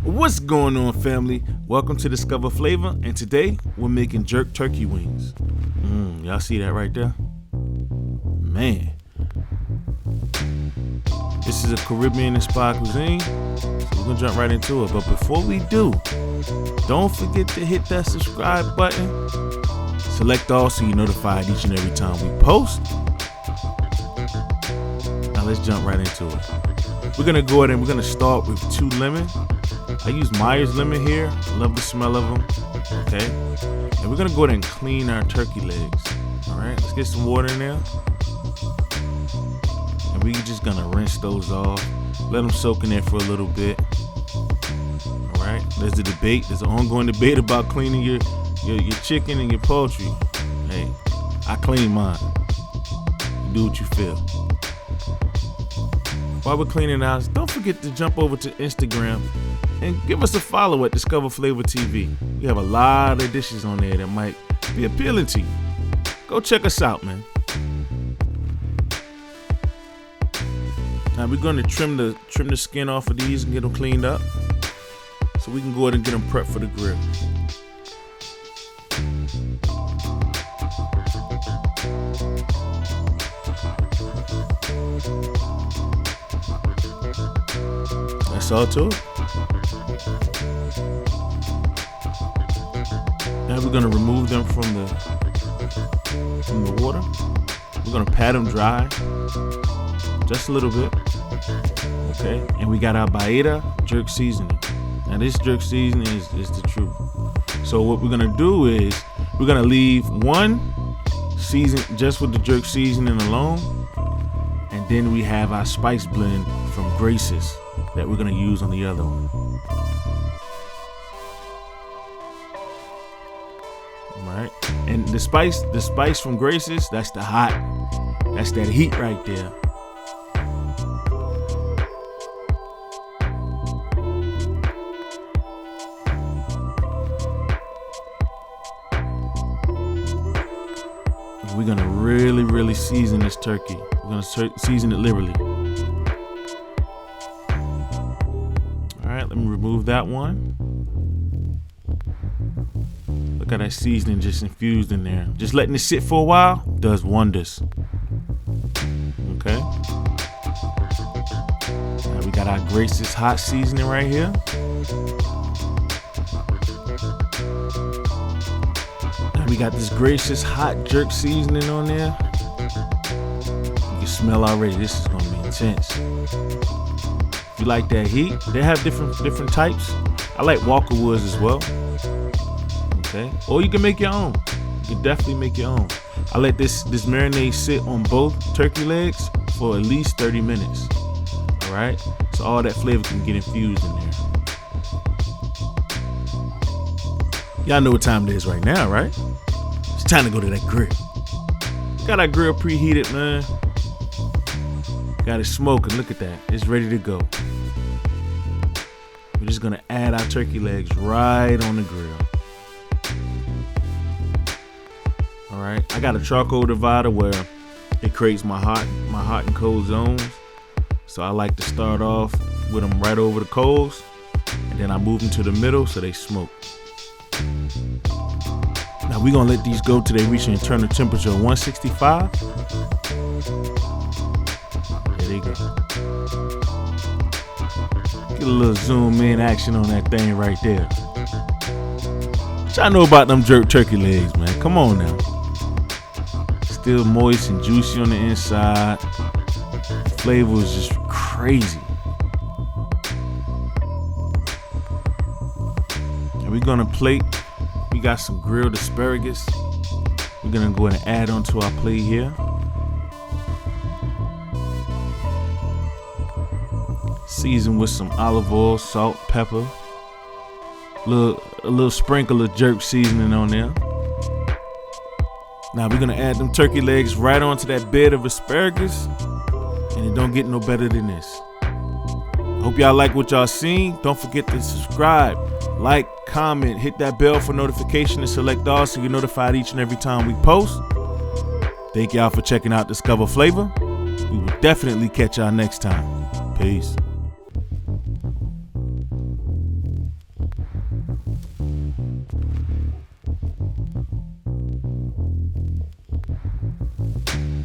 What's going on, family? Welcome to Discover Flavor, and today we're making jerk turkey wings. Y'all see that right there? Man. This is a Caribbean-inspired cuisine, so we're gonna jump right into it. But before we do, don't forget to hit that subscribe button. Select all so you're notified each and every time we post. Now let's jump right into it. We're gonna go ahead and we're gonna start with 2 lemons. I use Myers lemon here. I love the smell of them. Okay. And we're gonna go ahead and clean our turkey legs. All right. Let's get some water in there. And we're just gonna rinse those off. Let them soak in there for a little bit. All right. There's the debate. There's an ongoing debate about cleaning your chicken and your poultry. Hey, I clean mine. You do what you feel. While we're cleaning out, don't forget to jump over to Instagram and give us a follow at Discover Flavor TV. We have a lot of dishes on there that might be appealing to you. Go check us out, man. Now we're going to trim the skin off of these and get them cleaned up, so we can go ahead and get them prepped for the grill. That's all to it. Now we're gonna remove them from the water. We're gonna pat them dry, just a little bit. Okay, and we got our Baeta jerk seasoning. Now this jerk seasoning is the truth. So what we're gonna do is we're gonna leave one season just with the jerk seasoning alone, and then we have our spice blend from Grace's that we're gonna use on the other one. Alright. And the spice from Grace's, that's that heat right there. We're gonna really season this turkey. We're gonna season it liberally. Alright, let me remove that one. Look at that seasoning just infused in there. Just letting it sit for a while does wonders. Okay. Now we got our Grace's hot seasoning right here. Now we got this Grace's hot jerk seasoning on there. You can smell already. This is gonna be intense. If you like that heat, they have different types. I like Walker Woods as well. Okay, or you can make your own. You can definitely make your own. I let this marinade sit on both turkey legs for at least 30 minutes. All right, so all that flavor can get infused in there. Y'all know what time it is right now, right? It's time to go to that grill. Got our grill preheated, man. Got it smoking. Look at that. It's ready to go. We're just gonna add our turkey legs right on the grill. All right. I got a charcoal divider where it creates my hot and cold zones. So I like to start off with them right over the coals, and then I move them to the middle so they smoke. Now we're gonna let these go till they reach an internal temperature of 165. There they go. Get a little zoom in action on that thing right there. What y'all know about them jerk turkey legs, man? Come on now. Still moist and juicy on the inside. The flavor is just crazy. And we're gonna plate. We got some grilled asparagus. We're gonna go ahead and add onto our plate here. Season with some olive oil, salt, pepper. A little sprinkle of jerk seasoning on there. Now we're gonna add them turkey legs right onto that bed of asparagus, and it don't get no better than this. Hope y'all like what y'all seen. Don't forget to subscribe, like, comment, hit that bell for notification, and select all so you're notified each and every time we post. Thank y'all for checking out Discover Flavor. We will definitely catch y'all next time. Peace.